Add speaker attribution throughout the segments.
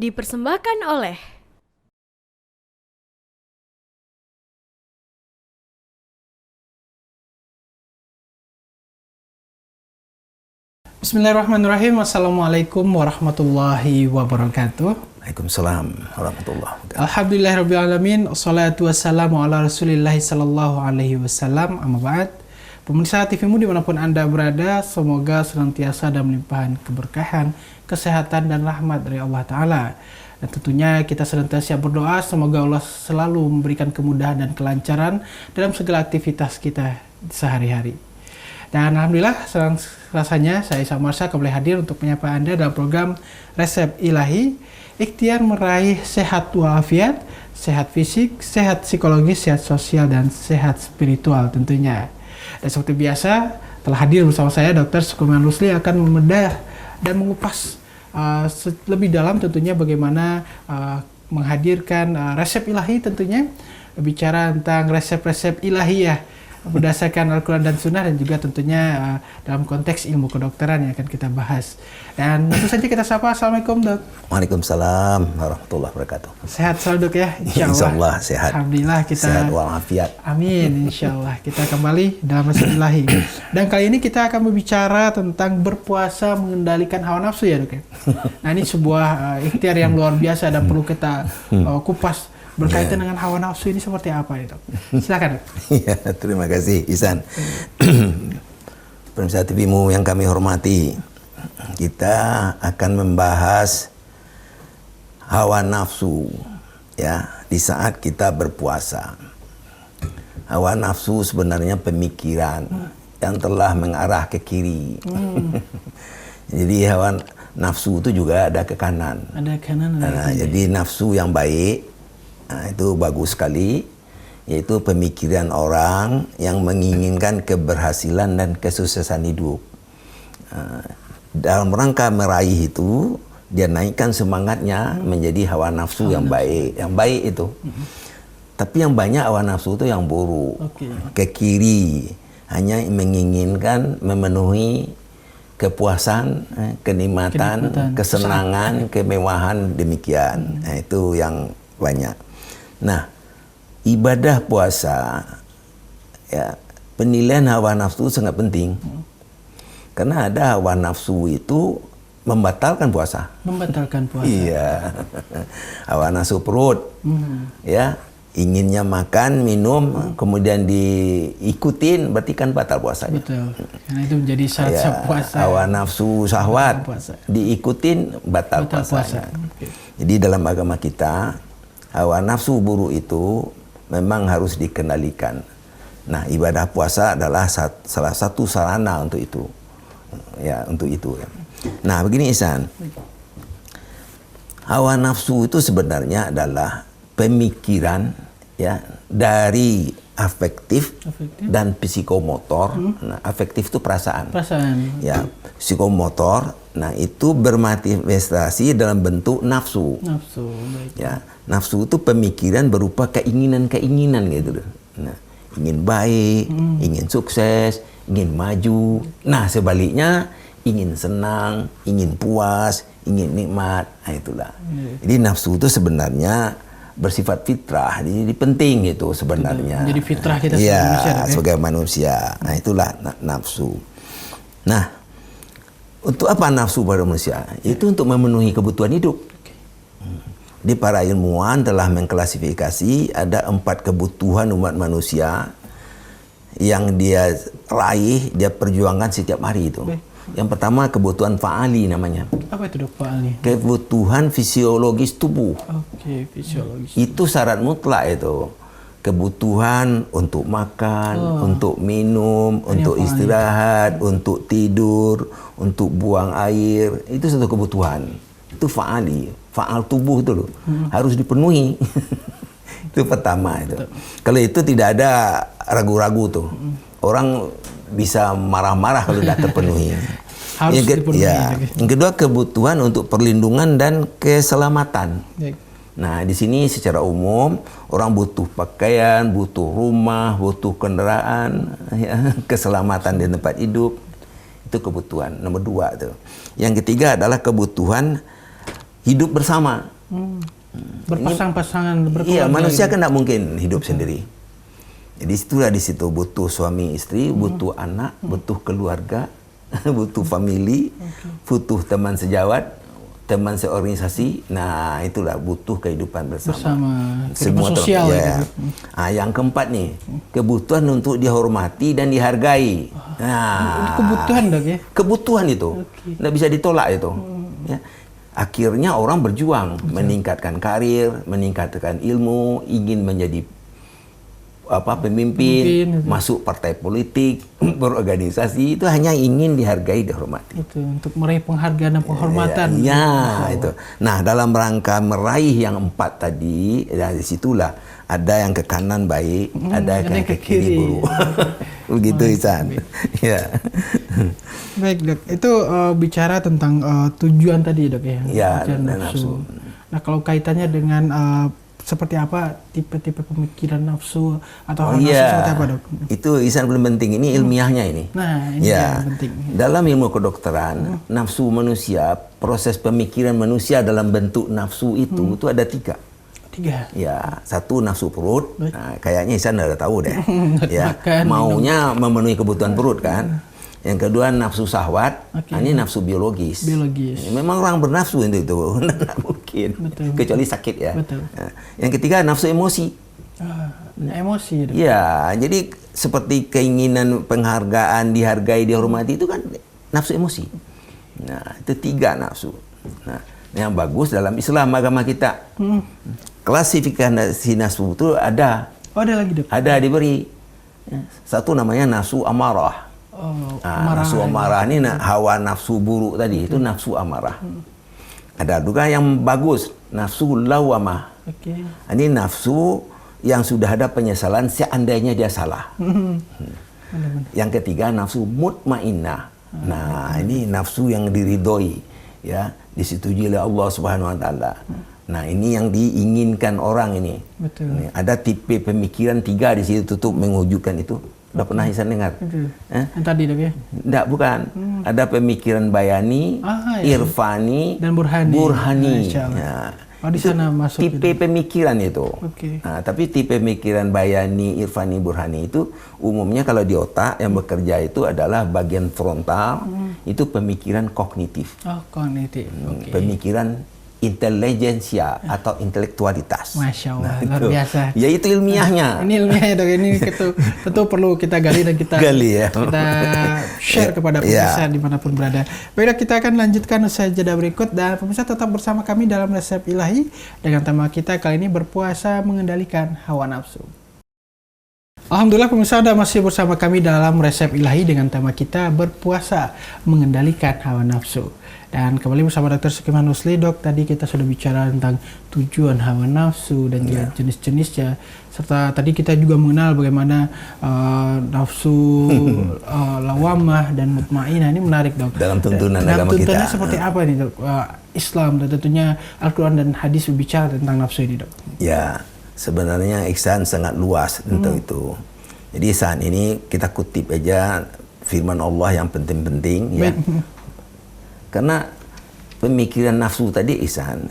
Speaker 1: Dipersembahkan oleh
Speaker 2: Bismillahirrahmanirrahim. Assalamualaikum warahmatullahi wabarakatuh.
Speaker 3: Waalaikumsalam warahmatullahi wabarakatuh.
Speaker 2: Alhamdulillahirrabbilalamin. Assalatu wassalamu ala rasulillahi sallallahu alaihi wasallam. Amma ba'd. Pemirsa TVmu dimanapun Anda berada, semoga senantiasa dan melimpahkan keberkahan, kesehatan, dan rahmat dari Allah Ta'ala. Dan tentunya kita senantiasa berdoa semoga Allah selalu memberikan kemudahan dan kelancaran dalam segala aktivitas kita sehari-hari. Dan alhamdulillah rasanya saya Isa Marsha kembali hadir untuk menyapa Anda dalam program Resep Ilahi, ikhtiar meraih sehat walafiat, sehat fisik, sehat psikologis, sehat sosial, dan sehat spiritual tentunya. Dan seperti biasa telah hadir bersama saya Dr. Sukurman Rusli akan membedah dan mengupas lebih dalam tentunya bagaimana menghadirkan resep ilahi, tentunya bicara tentang resep-resep ilahiyah berdasarkan Al-Quran dan Sunnah, dan juga tentunya dalam konteks ilmu kedokteran yang akan kita bahas. Dan tentu saja kita sapa. Assalamualaikum, Dok.
Speaker 3: Waalaikumsalam warahmatullahi wabarakatuh.
Speaker 2: Sehat selalu, Dok, ya?
Speaker 3: Insyaallah sehat.
Speaker 2: Alhamdulillah kita
Speaker 3: sehat walafiat.
Speaker 2: Amin, insyaallah. Kita kembali dalam resep ilahi. Dan kali ini kita akan berbicara tentang berpuasa mengendalikan hawa nafsu, ya, Dok, ya? Nah, ini sebuah ikhtiar yang luar biasa dan perlu kita kupas. Berkaitan dengan hawa nafsu ini seperti apa itu? Silakan.
Speaker 3: Ya, terima kasih Ihsan. Pemirsa TVmu yang kami hormati, kita akan membahas hawa nafsu ya di saat kita berpuasa. Hawa nafsu sebenarnya pemikiran yang telah mengarah ke kiri. Jadi hawa nafsu itu juga ada ke kanan.
Speaker 2: Ada kanan, ada kiri.
Speaker 3: Jadi nafsu yang baik, nah, itu bagus sekali, yaitu pemikiran orang yang menginginkan keberhasilan dan kesuksesan hidup. Dalam rangka meraih itu, dia naikkan semangatnya menjadi hawa nafsu yang baik, itu. Tapi yang banyak hawa nafsu itu yang buruk, ke kiri, hanya menginginkan memenuhi kepuasan, kenikmatan, kesenangan, kemewahan demikian. Nah, itu yang banyak. Nah, ibadah puasa, ya, penilaian hawa nafsu sangat penting. Karena ada hawa nafsu itu membatalkan puasa.
Speaker 2: Membatalkan puasa.
Speaker 3: Iya. Hawa nafsu perut. Ya, inginnya makan, minum, kemudian diikutin, berarti kan batal puasa.
Speaker 2: Betul. Karena itu menjadi syarat puasa.
Speaker 3: Hawa nafsu syahwat diikutin, batal puasa. Jadi dalam agama kita, hawa nafsu buruk itu memang harus dikendalikan. Nah, ibadah puasa adalah salah satu sarana untuk itu. Ya, untuk itu. Nah, begini Ihsan. Hawa nafsu itu sebenarnya adalah pemikiran ya dari afektif dan psikomotor. Nah, afektif itu perasaan. Ya, psikomotor. Nah, itu bermanifestasi dalam bentuk nafsu.
Speaker 2: Baik.
Speaker 3: Ya, nafsu itu pemikiran berupa keinginan-keinginan gitu. Nah, ingin baik, ingin sukses, ingin maju. Nah, sebaliknya ingin senang, ingin puas, ingin nikmat. Nah, itulah. Jadi nafsu itu sebenarnya bersifat fitrah, jadi penting itu sebenarnya.
Speaker 2: Jadi fitrah kita
Speaker 3: sebagai manusia. Nah, itulah nafsu. Nah, untuk apa nafsu pada manusia? Itu untuk memenuhi kebutuhan hidup. Di para ilmuwan telah mengklasifikasi ada 4 kebutuhan umat manusia yang dia raih, dia perjuangkan setiap hari itu. Yang pertama kebutuhan fa'ali namanya.
Speaker 2: Apa itu, Dok, fa'ali?
Speaker 3: Kebutuhan fisiologis tubuh.
Speaker 2: Fisiologis.
Speaker 3: Itu syarat mutlak itu. Kebutuhan untuk makan, untuk minum, untuk istirahat, untuk tidur, untuk buang air, itu satu kebutuhan. Itu fa'ali, fa'al tubuh itu loh. Harus dipenuhi. Itu pertama itu. Kalau itu tidak ada ragu-ragu tuh. Orang bisa marah-marah kalau tidak terpenuhi.
Speaker 2: Harus dipenuhi.
Speaker 3: Yang kedua kebutuhan untuk perlindungan dan keselamatan. Nah, di sini secara umum orang butuh pakaian, butuh rumah, butuh kendaraan, ya, keselamatan di tempat hidup. Itu kebutuhan nomor 2 tuh. Yang ketiga adalah kebutuhan hidup bersama.
Speaker 2: Berpasang-pasangan, berkeluarga.
Speaker 3: Iya, manusia
Speaker 2: gitu.
Speaker 3: kan tidak mungkin hidup sendiri. Jadi di situ butuh suami istri, butuh anak, butuh keluarga, butuh family, butuh teman sejawat, teman seorganisasi. Nah, itulah butuh kehidupan bersama.
Speaker 2: Kehidupan sosial.
Speaker 3: Ya. Yang keempat nih, kebutuhan untuk dihormati dan dihargai. Nah,
Speaker 2: kebutuhan, Dok, ya?
Speaker 3: Kebutuhan itu, tidak bisa ditolak itu. Ya. Akhirnya orang berjuang, meningkatkan karir, meningkatkan ilmu, ingin menjadi pemimpin, masuk partai politik, berorganisasi, itu hanya ingin dihargai, dihormati.
Speaker 2: Itu untuk meraih penghargaan dan penghormatan.
Speaker 3: Ya, itu. Nah, dalam rangka meraih yang 4 tadi, dari situlah ada yang ke kanan baik, ada yang ke kiri buruk. Begitu, Ihsan. Ya.
Speaker 2: Baik, Dok. Itu bicara tentang tujuan tadi, Dok, ya.
Speaker 3: Ya,
Speaker 2: nafsu. Nah, kalau kaitannya dengan seperti apa tipe-tipe pemikiran nafsu atau nafsu seperti apa, Dok?
Speaker 3: Itu, Ihsan, belum penting. Ini ilmiahnya ini.
Speaker 2: Nah, ini yang penting.
Speaker 3: Dalam ilmu kedokteran, nafsu manusia, proses pemikiran manusia dalam bentuk nafsu itu ada 3.
Speaker 2: 3.
Speaker 3: Ya, 1 nafsu perut. Nah, kayaknya Ihsan udah tahu deh. Ya, maunya memenuhi kebutuhan perut kan. Yang kedua nafsu syahwat. Ini nafsu biologis. Memang orang bernafsu itu tidak mungkin. Kecuali sakit ya. Nah, yang ketiga nafsu emosi.
Speaker 2: Emosi.
Speaker 3: Ya, jadi seperti keinginan penghargaan, dihargai, dihormati itu kan nafsu emosi. Nah, itu 3 nafsu. Nah, yang bagus dalam Islam agama kita. Klasifikasi nafsu itu ada.
Speaker 2: Oh, ada lagi, Dok?
Speaker 3: Ada, diberi. 1 namanya nafsu amarah. Nafsu amarah ini hawa nafsu buruk tadi, itu nafsu amarah. Ada juga yang bagus, nafsu lawamah. Ini nafsu yang sudah ada penyesalan seandainya dia salah. Yang ketiga nafsu mutmainnah. Nah, ini nafsu yang diridhoi, ya, disetujui oleh Allah Subhanahu wa taala. Nah, ini yang diinginkan orang ini. Betul. Ada tipe pemikiran 3 di situ tutup mewujudkan itu. Udah pernah Ihsan dengar?
Speaker 2: Yang tadi, Dok, ya?
Speaker 3: Enggak, bukan. Ada pemikiran bayani, irfani,
Speaker 2: dan burhani.
Speaker 3: Ya.
Speaker 2: Di sana masuk
Speaker 3: tipe pemikiran itu. Nah, tapi tipe pemikiran bayani, irfani, burhani itu umumnya kalau di otak yang bekerja itu adalah bagian frontal, itu pemikiran kognitif.
Speaker 2: Kognitif.
Speaker 3: Pemikiran intelijensia atau intelektualitas.
Speaker 2: Masya Allah, luar biasa.
Speaker 3: Ya, itu ilmiahnya.
Speaker 2: Ini ilmiahnya, Dok. Ini tentu perlu kita gali dan kita kita share kepada pemirsa dimanapun berada. Baik, Dok, kita akan lanjutkan usai jeda berikut, dan pemirsa tetap bersama kami dalam Resep Ilahi dengan tema kita kali ini, berpuasa mengendalikan hawa nafsu. Alhamdulillah, pemirsa Anda masih bersama kami dalam Resep Ilahi dengan tema kita berpuasa mengendalikan hawa nafsu. Dan kembali bersama Dr. Sukiman Rusli, Dok. Tadi kita sudah bicara tentang tujuan hawa nafsu dan juga jenis-jenisnya. Serta tadi kita juga mengenal bagaimana nafsu lawamah dan mutmainnah. Ini menarik, Dok.
Speaker 3: Dalam tuntunan agama kita.
Speaker 2: Tuntunannya seperti apa nih, Dok? Islam dan tentunya Al-Quran dan hadis berbicara tentang nafsu ini, Dok.
Speaker 3: Ya, sebenarnya Ihsan sangat luas tentang itu. Jadi saat ini kita kutip aja firman Allah yang penting-penting, ya. Karena pemikiran nafsu tadi, Ihsan,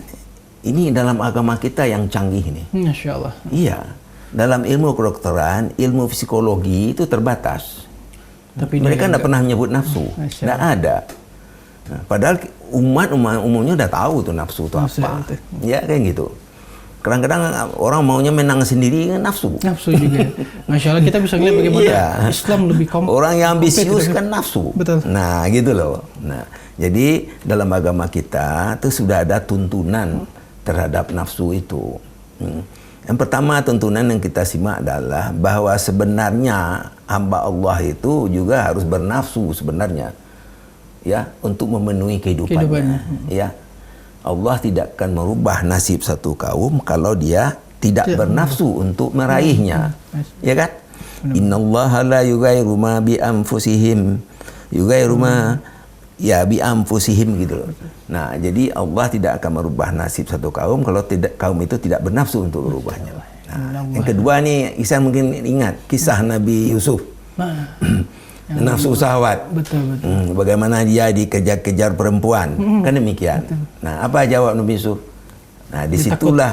Speaker 3: ini dalam agama kita yang canggih ini.
Speaker 2: Masya Allah.
Speaker 3: Iya. Dalam ilmu kedokteran, ilmu psikologi itu terbatas. Tapi mereka tidak pernah menyebut nafsu. Tidak ada. Nah, padahal umat umumnya udah tahu tuh nafsu itu apa. Ya, kayak gitu. Kadang-kadang orang maunya menang sendiri kan nafsu.
Speaker 2: Nafsu juga. Masya Allah, kita bisa lihat bagaimana Islam lebih kompleks.
Speaker 3: Orang yang ambisius kan nafsu.
Speaker 2: Betul.
Speaker 3: Nah, gitu loh. Nah, jadi dalam agama kita itu sudah ada tuntunan terhadap nafsu itu. Yang pertama tuntunan yang kita simak adalah bahwa sebenarnya hamba Allah itu juga harus bernafsu sebenarnya, ya, untuk memenuhi kehidupannya. Ya, Allah tidak akan merubah nasib satu kaum kalau dia tidak bernafsu untuk meraihnya, ya kan? Innallaha la yughayyiru ma bi anfusihim yughayyiru ma ya bi anfusihim gitu loh. Nah, jadi Allah tidak akan merubah nasib satu kaum kalau kaum itu tidak bernafsu untuk merubahnya. Nah, yang kedua nih, Ihsan mungkin ingat kisah Nabi Yusuf. nafsu syahwat.
Speaker 2: Betul.
Speaker 3: Bagaimana dia dikejar-kejar perempuan, kan demikian. Betul. Nah, apa jawab Nabi Yusuf? Nah, disitulah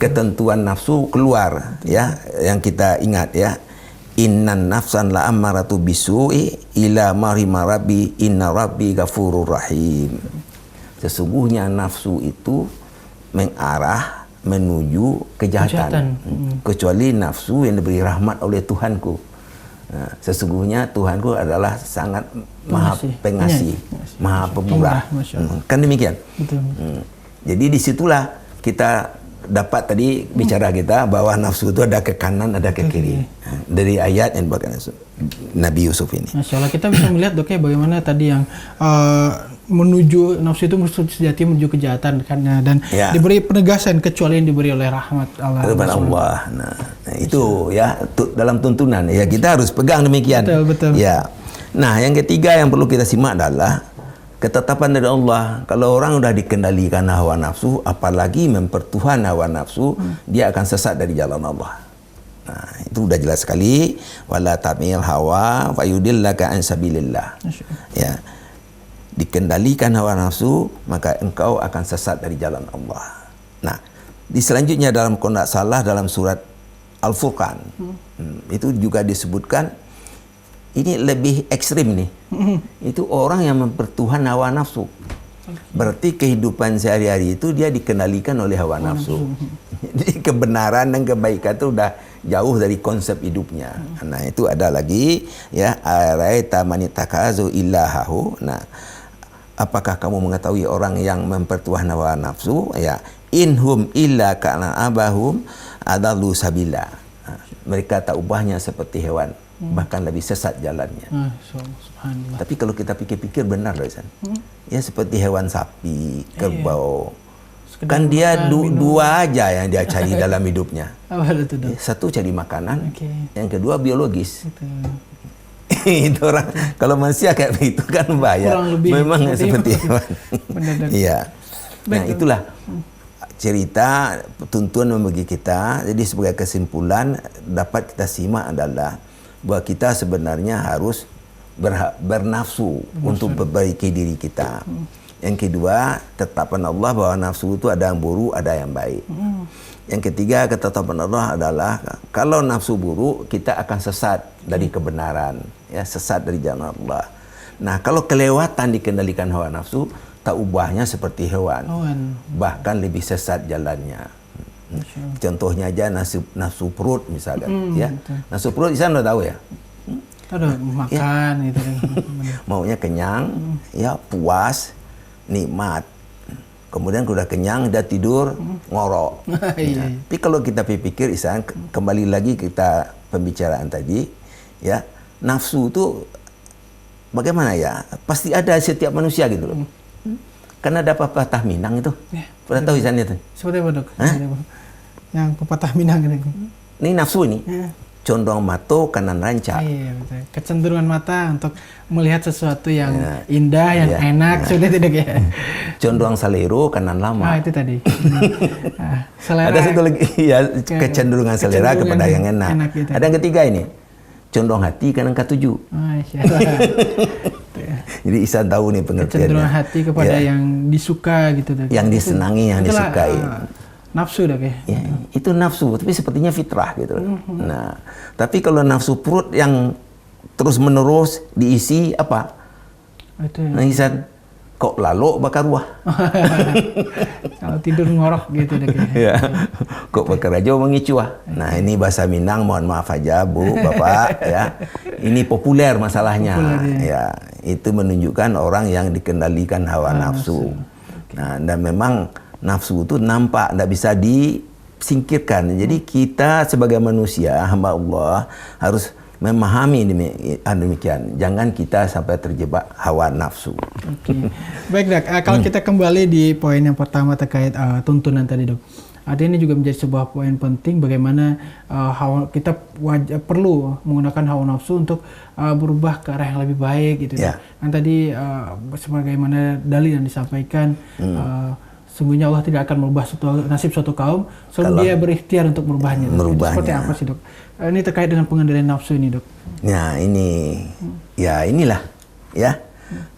Speaker 3: ketentuan nafsu keluar, ya, yang kita ingat, ya. Innan nafsan la ammaratu bisu'i ila marima rabbi inna rabbi ghafurur rahim. Sesungguhnya nafsu itu mengarah menuju kejahatan. Kecuali nafsu yang diberi rahmat oleh Tuhanku. Nah, sesungguhnya Tuhanku adalah sangat maha pengasih, maha pemurah. Kan demikian.
Speaker 2: Betul.
Speaker 3: Jadi disitulah kita dapat tadi bicara kita bahwa nafsu itu ada ke kanan, ada ke kiri. Dari ayat yang berkaitan Nabi Yusuf ini.
Speaker 2: Masya Allah, kita bisa melihat Dok ya bagaimana tadi yang menuju nafsu itu musuh sejati menuju kejahatan kan, dan diberi penegasan kecuali yang diberi oleh rahmat Allah.
Speaker 3: Nah, itu ya dalam tuntunan ya kita harus pegang demikian.
Speaker 2: Betul.
Speaker 3: Ya. Nah, yang ketiga yang perlu kita simak adalah ketetapan dari Allah. Kalau orang sudah dikendalikan hawa nafsu, apalagi mempertuhan hawa nafsu, dia akan sesat dari jalan Allah. Nah, itu sudah jelas sekali. Wala tamil hawa fayudillaka an sabilillah. Ya. Dikendalikan hawa nafsu, maka engkau akan sesat dari jalan Allah. Nah, di selanjutnya dalam kalau tidak salah dalam surat Al-Furqan, itu juga disebutkan ini lebih ekstrim nih. Itu orang yang mempertuhan hawa nafsu. Berarti kehidupan sehari-hari itu dia dikendalikan oleh hawa nafsu. Jadi kebenaran dan kebaikan itu udah jauh dari konsep hidupnya. Nah, itu ada lagi ya, araita manitakazu ilahahu. Nah, apakah kamu mengetahui orang yang mempertuhan hawa nafsu? Ya, inhum illa kana abahum adallu sabila. Nah, mereka tak ubahnya seperti hewan, bahkan lebih sesat jalannya.
Speaker 2: Subhanallah.
Speaker 3: Tapi kalau kita pikir-pikir benar loh, ya seperti hewan sapi, kerbau. Kan dia dua aja yang dia cari dalam hidupnya. Satu cari makanan, yang kedua biologis. Itu orang kalau manusia kayak begitu kan bahaya. Memang seperti hewan. Iya. Nah, itulah cerita tuntunan bagi kita. Jadi sebagai kesimpulan dapat kita simak adalah bahwa kita sebenarnya harus bernafsu untuk memperbaiki diri kita. Yang kedua, ketetapan Allah bahwa nafsu itu ada yang buruk, ada yang baik. Yang ketiga, ketetapan Allah adalah kalau nafsu buruk, kita akan sesat dari kebenaran, ya, sesat dari jalan Allah. Nah, kalau kelewatan dikendalikan hawa nafsu, tak ubahnya seperti hewan, bahkan lebih sesat jalannya. Contohnya aja nafsu perut misalkan, ya. Nafsu perut di sana udah tahu ya.
Speaker 2: Ada makan ya. Gitu.
Speaker 3: Maunya kenyang, ya, puas, nikmat. Kemudian udah kenyang, udah tidur, ngorok. Ya. Tapi kalau kita pikir, Isan, kembali lagi kita pembicaraan tadi, ya, nafsu itu bagaimana ya? Pasti ada setiap manusia gitu loh. Karena ada pepatah Minang itu. Pernah tahu Isan itu?
Speaker 2: Seperti apa, Dok? Yang pepatah Minang ini.
Speaker 3: Ini nafsu ini. Condong mato kanan ranca.
Speaker 2: Iya, betul. Kecenderungan mata untuk melihat sesuatu yang indah, yang enak, sudah tidak ya.
Speaker 3: Condong salero kanan lama.
Speaker 2: Itu tadi. Selera.
Speaker 3: Ada satu lagi ya, kecenderungan selera kepada yang enak.
Speaker 2: Gitu.
Speaker 3: Ada yang ketiga ini. Condong hati kanan ketujuh. Jadi Isan tahu nih pengertiannya.
Speaker 2: Kecenderungan hati kepada yang disuka gitu.
Speaker 3: Yang disenangi, yang disukai.
Speaker 2: Nafsu dah
Speaker 3: ya, itu nafsu, tapi sepertinya fitrah gitu. Nah, tapi kalau nafsu perut yang terus menerus diisi apa? Nah, Isan kok lalu bakar buah.
Speaker 2: Kalau tidur ngorok gitu deh.
Speaker 3: Ya. Kok bakar aja mengicuah. Nah, ini bahasa Minang, mohon maaf aja Bu, Bapak ya. Ini populer masalahnya. Ya, itu menunjukkan orang yang dikendalikan hawa nafsu. Nah, dan memang nafsu itu nampak, tidak bisa disingkirkan. Jadi kita sebagai manusia, hamba Allah, harus memahami demikian. Jangan kita sampai terjebak hawa nafsu.
Speaker 2: Baik, Dok. Kalau kita kembali di poin yang pertama terkait tuntunan tadi, Dok. Ini juga menjadi sebuah poin penting bagaimana kita perlu menggunakan hawa nafsu untuk berubah ke arah yang lebih baik gitu. Kan tadi sebagaimana dalil yang disampaikan, sungguhnya Allah tidak akan merubah nasib suatu kaum sebelum dia berikhtiar untuk merubahnya. Seperti apa sih, Dok? Ini terkait dengan pengendalian nafsu ini, Dok.
Speaker 3: Nah, ini Ya inilah ya.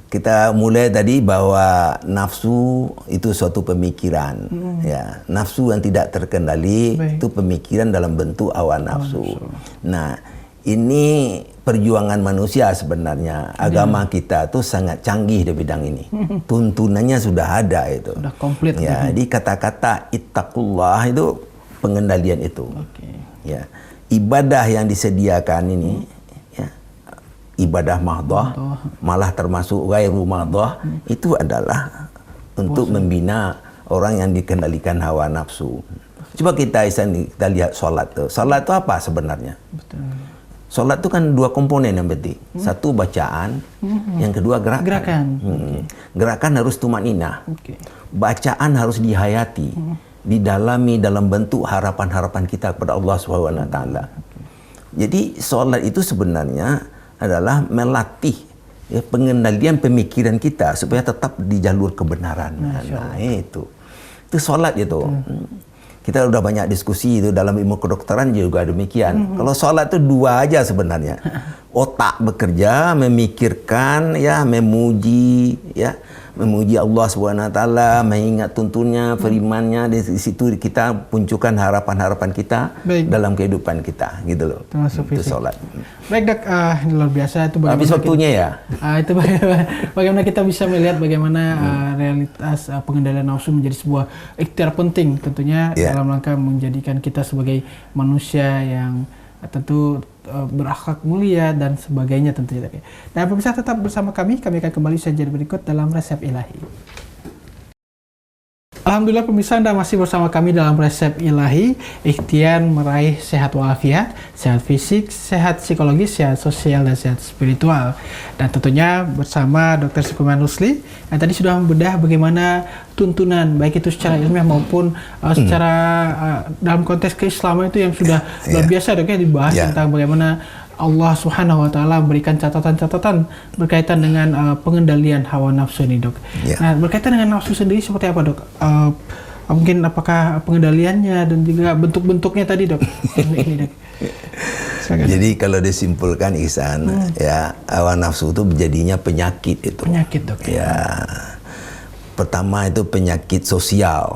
Speaker 3: Kita mulai tadi bahwa nafsu itu suatu pemikiran, ya. Nafsu yang tidak terkendali itu pemikiran dalam bentuk hawa nafsu. Nah, ini perjuangan manusia sebenarnya. Agama kita tuh sangat canggih di bidang ini. Tuntunannya sudah ada itu.
Speaker 2: Sudah komplit.
Speaker 3: Ya, di kata-kata ittaqullah itu pengendalian itu. Ya, ibadah yang disediakan ini. Ibadah mahdoh, malah termasuk ghairu mahdoh, itu adalah untuk membina orang yang dikendalikan hawa nafsu. Coba kita lihat sholat tuh. Sholat itu apa sebenarnya?
Speaker 2: Betul.
Speaker 3: Sholat itu kan dua komponen yang penting. Satu bacaan, yang kedua gerakan. Gerakan harus tumaninah. Bacaan harus dihayati, didalami dalam bentuk harapan-harapan kita kepada Allah SWT. Jadi sholat itu sebenarnya adalah melatih ya, pengendalian pemikiran kita supaya tetap di jalur kebenaran. Nah, itu sholat itu. Kita udah banyak diskusi itu dalam ilmu kedokteran juga demikian. Kalau sholat itu dua aja sebenarnya. Otak bekerja, memikirkan, ya, memuji, ya, memuji Allah SWT, mengingat tuntunnya, firman-Nya. Di situ kita punculkan harapan-harapan kita dalam kehidupan kita, gitu loh.
Speaker 2: Termasuk
Speaker 3: itu sholat.
Speaker 2: Baik dok, luar biasa itu.
Speaker 3: Habis waktunya ya.
Speaker 2: Itu bagaimana kita bisa melihat bagaimana realitas pengendalian nafsu menjadi sebuah ikhtiar penting tentunya dalam rangka menjadikan kita sebagai manusia yang tentu berakhlak mulia dan sebagainya tentunya. Dan pemirsa tetap bersama kami akan kembali saja berikut dalam Resep Ilahi. Alhamdulillah pemirsa, Anda masih bersama kami dalam Resep Ilahi, ikhtiar meraih sehat walafiat, sehat fisik, sehat psikologis, sehat sosial, dan sehat spiritual. Dan tentunya bersama Dr. Sukuman Rusli yang tadi sudah membedah bagaimana tuntunan, baik itu secara ilmiah maupun secara dalam konteks keislaman itu yang sudah luar biasa dok ya, dibahas tentang bagaimana Allah Subhanahu wa Ta'ala memberikan catatan-catatan berkaitan dengan pengendalian hawa nafsu ini, dok. Nah, berkaitan dengan nafsu sendiri seperti apa, dok? Mungkin apakah pengendaliannya dan juga bentuk-bentuknya tadi, dok? Ini, dok.
Speaker 3: Jadi kalau disimpulkan Ihsan, ya, hawa nafsu itu jadinya penyakit itu.
Speaker 2: Penyakit, dok.
Speaker 3: Ya. Pertama itu penyakit sosial.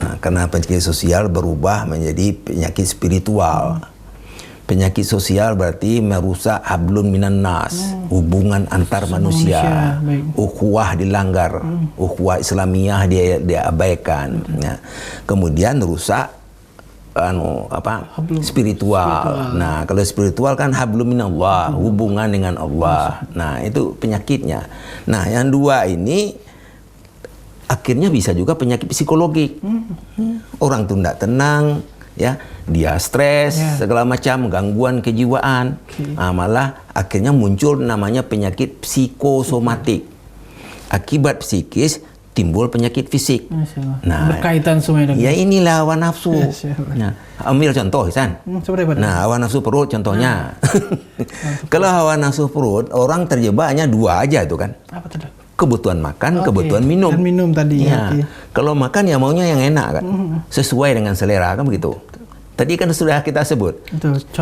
Speaker 3: Nah, karena penyakit sosial berubah menjadi penyakit spiritual. Penyakit sosial berarti merusak hablum minan nas, hubungan antar manusia. Ukhuwah dilanggar, ukhuwah Islamiyah dia abaikan. Ya. Kemudian rusak spiritual. Nah, kalau spiritual kan hablum minallah, hubungan dengan Allah. Nah, itu penyakitnya. Nah, yang dua ini akhirnya bisa juga penyakit psikologik. Orang tuh tidak tenang, ya, dia stres, segala macam gangguan kejiwaan. Malah akhirnya muncul namanya penyakit psikosomatik. Akibat psikis timbul penyakit fisik. Nah,
Speaker 2: berkaitan semuanya.
Speaker 3: Ya inilah hawa nafsu. Nah, ambil contoh, Ihsan. Nah, hawa nafsu perut contohnya. Kalau hawa nafsu perut, orang terjebaknya dua aja itu kan.
Speaker 2: Apa itu?
Speaker 3: Kebutuhan makan, kebutuhan minum.
Speaker 2: Dan minum tadi.
Speaker 3: Ya. Kalau makan ya maunya yang enak kan, sesuai dengan selera kan begitu. Tadi kan sudah kita sebut.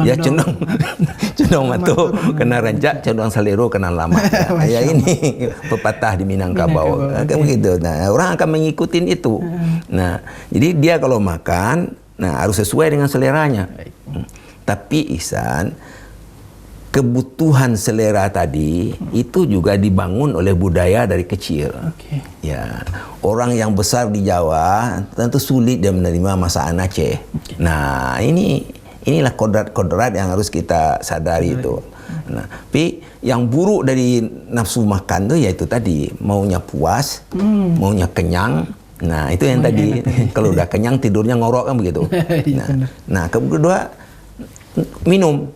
Speaker 3: Ya condong matu kena rancak, condong salero kena lama. Ya ini pepatah di Minangkabau. Kan begitu. Nah, orang akan mengikutin itu. Nah, jadi dia kalau makan, nah harus sesuai dengan seleranya. Tapi Ihsan, kebutuhan selera tadi itu juga dibangun oleh budaya dari kecil. Ya, orang yang besar di Jawa tentu sulit dia menerima masakan Aceh. Nah, inilah kodrat-kodrat yang harus kita sadari itu. Nah, tapi yang buruk dari nafsu makan tuh yaitu tadi maunya puas, maunya kenyang. Nah, itu yang tadi. Kalau udah kenyang tidurnya ngorok kan begitu. Nah, kedua minum.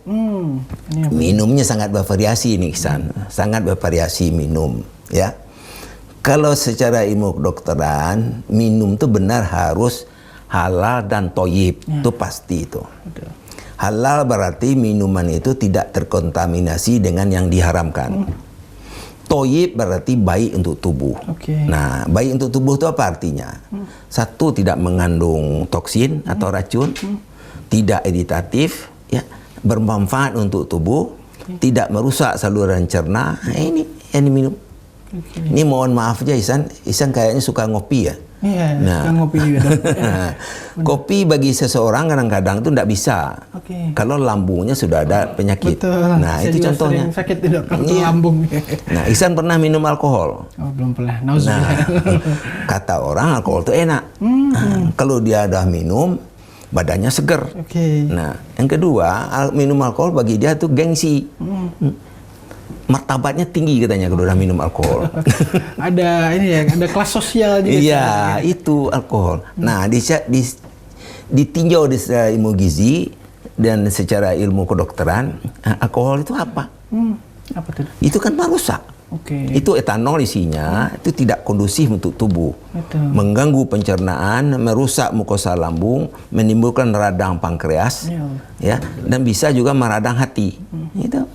Speaker 3: Minumnya sangat bervariasi nih, Ihsan. Sangat bervariasi minum, ya. Kalau secara ilmu kedokteran, minum itu benar harus halal dan toyib. Itu pasti itu. Halal berarti minuman itu tidak terkontaminasi dengan yang diharamkan. Toyib berarti baik untuk tubuh. Nah, baik untuk tubuh itu apa artinya? Satu, tidak mengandung toksin atau racun. Tidak iritatif, ya, bermanfaat untuk tubuh. tidak merusak saluran cerna. Ini yang diminum. Ini mohon maaf aja Ihsan kayaknya suka ngopi ya.
Speaker 2: Iya, suka ngopi juga.
Speaker 3: Kopi bagi seseorang kadang-kadang itu tidak bisa. Kalau lambungnya sudah ada penyakit.
Speaker 2: Betul.
Speaker 3: Nah,
Speaker 2: saya
Speaker 3: itu
Speaker 2: juga
Speaker 3: contohnya.
Speaker 2: Sering sakit tidak kalau lambung.
Speaker 3: Nah, Ihsan pernah minum alkohol?
Speaker 2: Oh, belum pernah. Nauzubillah.
Speaker 3: Nah, kata orang alkohol itu enak. Nah, kalau dia dah minum, badannya seger. Nah, yang kedua, minum alkohol bagi dia itu gengsi. Martabatnya tinggi katanya kalau udah minum alkohol.
Speaker 2: Ada ini ya, ada kelas sosial juga.
Speaker 3: Iya, itu alkohol. Nah, ditinjau di secara ilmu gizi dan secara ilmu kedokteran, alkohol itu apa?
Speaker 2: Apa itu?
Speaker 3: Itu kan merusak. Itu etanol isinya, itu tidak kondusif untuk tubuh. Mengganggu pencernaan, merusak mukosa lambung, menimbulkan radang pankreas, ya, dan bisa juga meradang hati. Itu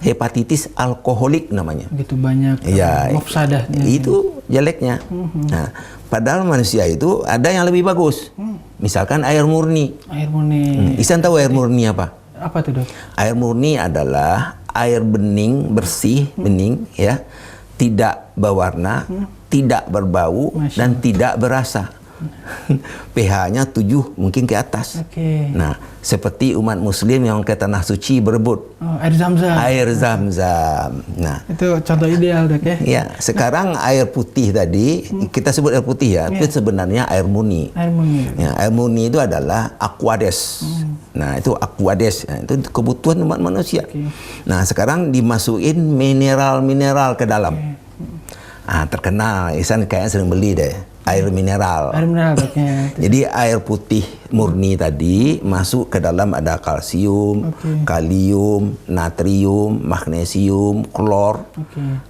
Speaker 3: hepatitis alkoholik namanya.
Speaker 2: Begitu banyak mafsadahnya.
Speaker 3: Itu jeleknya. Nah, padahal manusia itu ada yang lebih bagus. Misalkan air murni.
Speaker 2: Air murni.
Speaker 3: Ihsan tahu air murni apa?
Speaker 2: Apa itu, Dok?
Speaker 3: Air murni adalah air bening, bersih, bening, ya, tidak berwarna, tidak berbau, dan tidak berasa. pH-nya 7 mungkin ke atas. Nah, seperti umat muslim yang ke tanah suci berebut
Speaker 2: air Zam-Zam.
Speaker 3: Air Zam-Zam. Nah,
Speaker 2: itu contoh ideal, Dok, ya.
Speaker 3: Ya, sekarang air putih tadi kita sebut air putih ya, itu sebenarnya air murni.
Speaker 2: Air murni.
Speaker 3: Ya, air murni itu adalah Aquades. Nah, itu Aquades. Nah, itu kebutuhan umat manusia. Nah, sekarang dimasukin mineral-mineral ke dalam. Terkenal, Ihsan kayaknya sering beli deh. Air mineral.
Speaker 2: Air mineral,
Speaker 3: jadi air putih murni tadi masuk ke dalam ada kalsium, kalium, natrium, magnesium, klor,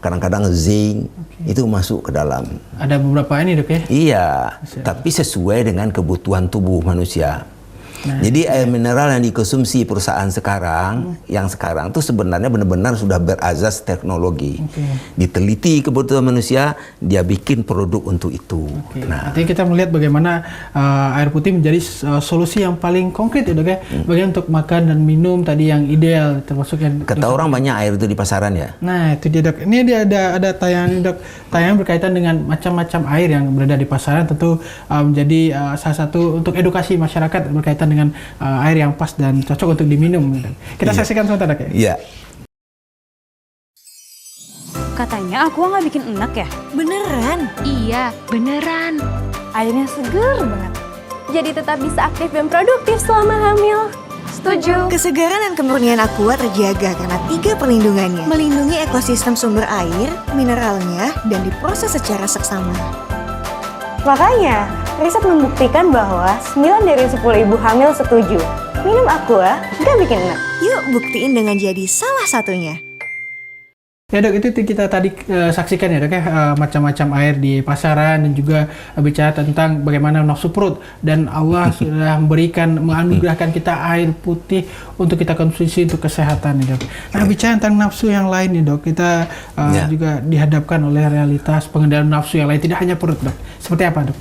Speaker 3: kadang-kadang zinc, itu masuk ke dalam.
Speaker 2: Ada beberapa ini, Dok, ya?
Speaker 3: Iya, tapi sesuai dengan kebutuhan tubuh manusia. Jadi air mineral yang dikonsumsi perusahaan sekarang, yang sekarang tuh sebenarnya benar-benar sudah berazas teknologi. Diteliti kebutuhan manusia, dia bikin produk untuk itu.
Speaker 2: Nah, artinya kita melihat bagaimana air putih menjadi solusi yang paling konkret, ya, Dok, ya, bagaimana untuk makan dan minum tadi yang ideal, termasuk yang
Speaker 3: kata orang banyak air itu di pasaran ya.
Speaker 2: Nah, itu dia, Dok. Ini dia ada tayangan, Dok, tayangan berkaitan dengan macam-macam air yang berada di pasaran, tentu menjadi salah satu untuk edukasi masyarakat berkaitan dengan air yang pas dan cocok untuk diminum. Kita saksikan sebentar, Dok, ya.
Speaker 3: Iya.
Speaker 1: Katanya Aqua nggak bikin enak ya?
Speaker 4: Beneran?
Speaker 1: Iya, beneran.
Speaker 4: Airnya seger banget. Jadi tetap bisa aktif dan produktif selama hamil.
Speaker 1: Setuju.
Speaker 4: Kesegaran dan kemurnian Aqua terjaga karena 3 perlindungannya. Melindungi ekosistem sumber air, mineralnya, dan diproses secara seksama.
Speaker 5: Makanya, riset membuktikan bahwa 9 dari 10 ibu hamil setuju. Minum Aqua nggak bikin enak.
Speaker 4: Yuk buktiin dengan jadi salah satunya.
Speaker 2: Ya, Dok, itu kita tadi saksikan ya, Dok, ya, macam-macam air di pasaran dan juga bicara tentang bagaimana nafsu perut, dan Allah sudah menganugerahkan kita air putih untuk kita konsumsi untuk kesehatan, ya, Dok. Nah, bicara tentang nafsu yang lain nih, Dok, kita juga dihadapkan oleh realitas pengendalian nafsu yang lain, tidak hanya perut, Dok. Seperti apa, Dok?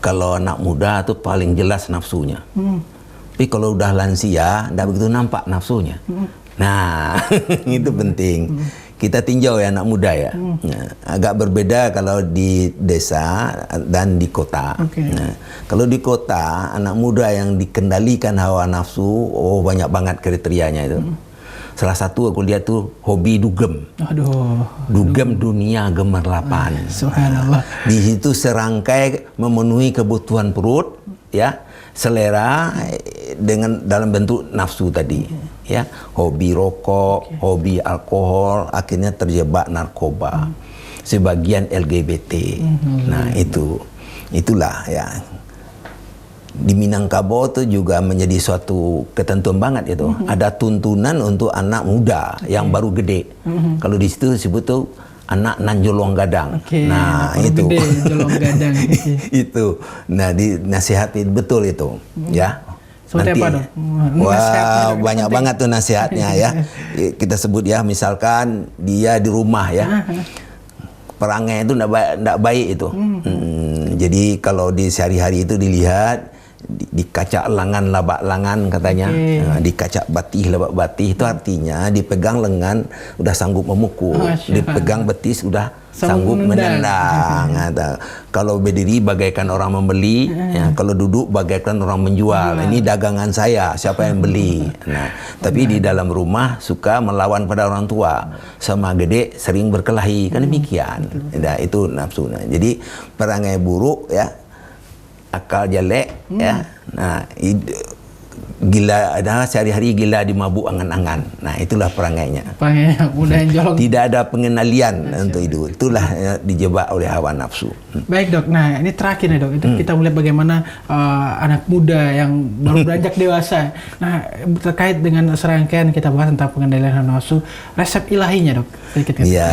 Speaker 3: Kalau anak muda tuh paling jelas nafsunya. Tapi kalau udah lansia, tidak begitu nampak nafsunya. Nah, itu penting. Kita tinjau ya anak muda ya. Nah, agak berbeda kalau di desa dan di kota. Nah, kalau di kota, anak muda yang dikendalikan hawa nafsu, banyak banget kriterianya itu. Salah satu aku lihat tuh hobi dugem. Dugem dunia gemerlapan.
Speaker 2: Subhanallah.
Speaker 3: Di situ serangkai memenuhi kebutuhan perut, ya, selera dengan dalam bentuk nafsu tadi, ya, hobi rokok, hobi alkohol, akhirnya terjebak narkoba, sebagian LGBT. Nah, itulah ya. Di Minangkabau itu juga menjadi suatu ketentuan banget itu. Ada tuntunan untuk anak muda yang baru gede. Kalau di situ disebut tuh anak nanjolong gadang. Nah, itu.
Speaker 2: Gede, jolong gadang.
Speaker 3: Itu. Nah, dinasihatin betul itu, ya.
Speaker 2: Seperti apa, Dok?
Speaker 3: Wah, banyak banget tuh nasihatnya ya. Kita sebut ya, misalkan dia di rumah ya. Perangai itu enggak baik itu. Jadi kalau di sehari-hari itu dilihat di kaca lengan labak lengan katanya. Di kaca batih labak batih itu artinya dipegang lengan udah sanggup memukul, dipegang betis udah sanggup menendang. Kalau berdiri bagaikan orang membeli, kalau duduk bagaikan orang menjual. Ini dagangan saya, siapa yang beli? Nah, tapi di dalam rumah suka melawan pada orang tua, sama gede sering berkelahi, kan demikian. Nah, itu nafsu. Nah, jadi perangai buruk ya, akal jelek ya. Nah, gila adalah sehari-hari gila dimabuk angan-angan. Nah, itulah perangainya.
Speaker 2: Perangainya mudah jolong.
Speaker 3: Tidak ada pengenalian untuk itu. Itulah dijebak oleh hawa nafsu.
Speaker 2: Baik dok, nah ini terakhir nih dok, itu kita melihat bagaimana anak muda yang baru beranjak dewasa. Nah, terkait dengan serangkaian kita bahas tentang pengendalian hawa nafsu, resep ilahinya dok.
Speaker 3: Iya.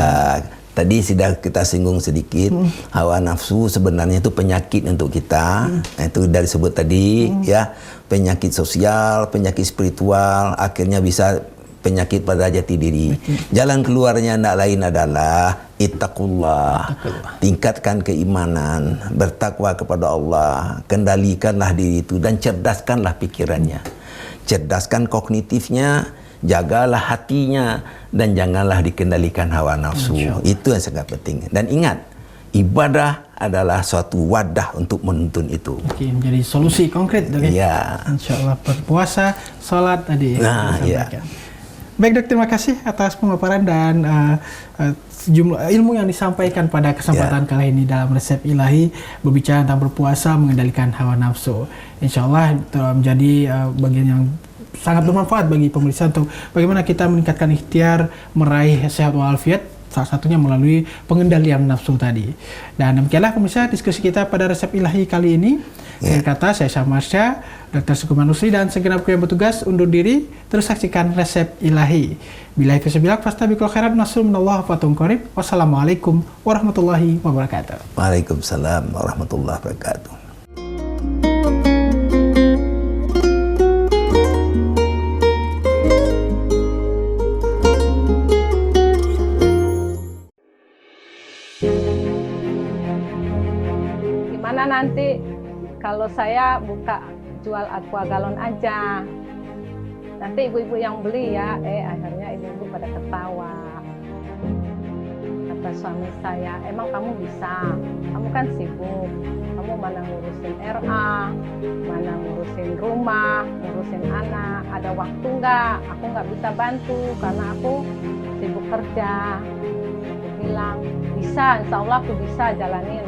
Speaker 3: Tadi sudah kita singgung sedikit, hawa nafsu sebenarnya itu penyakit untuk kita. Itu dari sebut tadi ya, penyakit sosial, penyakit spiritual, akhirnya bisa penyakit pada jati diri. Jalan keluarnya tidak lain adalah ittaqullah. Tingkatkan keimanan, bertakwa kepada Allah, kendalikanlah diri itu dan cerdaskanlah pikirannya. Cerdaskan kognitifnya, jagalah hatinya, dan janganlah dikendalikan hawa nafsu. Itu yang sangat penting. Dan ingat, ibadah adalah suatu wadah untuk menuntun itu.
Speaker 2: Oke, menjadi solusi konkret dok.
Speaker 3: Iya.
Speaker 2: Insya Allah berpuasa, sholat tadi.
Speaker 3: Nah, iya.
Speaker 2: Baik dok, terima kasih atas pemaparan dan sejumlah ilmu yang disampaikan pada kesempatan kali ini dalam resep ilahi berbicara tentang berpuasa mengendalikan hawa nafsu. Insya Allah menjadi bagian yang sangat bermanfaat bagi pemirsa untuk bagaimana kita meningkatkan ikhtiar meraih sehat walafiat, salah satunya melalui pengendalian nafsu tadi. Dan demikianlah pemirsa diskusi kita pada resep ilahi kali ini. Akhir kata, saya Syah Marsha, Dr. Sukuman Nusri dan segenap kru yang bertugas undur diri. Terus saksikan resep ilahi. Billahi taufiq fastabiqul khairat, nasrullah wa fatun qarib. Wassalamualaikum warahmatullahi wabarakatuh.
Speaker 3: Waalaikumsalam warahmatullahi wabarakatuh.
Speaker 6: Gimana nanti kalau saya buka jual aqua galon aja, nanti ibu-ibu yang beli ya, akhirnya ibu-ibu pada ketawa. Kata suami saya, emang kamu bisa, kamu kan sibuk, kamu mana ngurusin RA, mana ngurusin rumah, ngurusin anak, ada waktu nggak? Aku nggak bisa bantu karena aku sibuk kerja. Aku bilang, bisa, insya Allah aku bisa jalanin.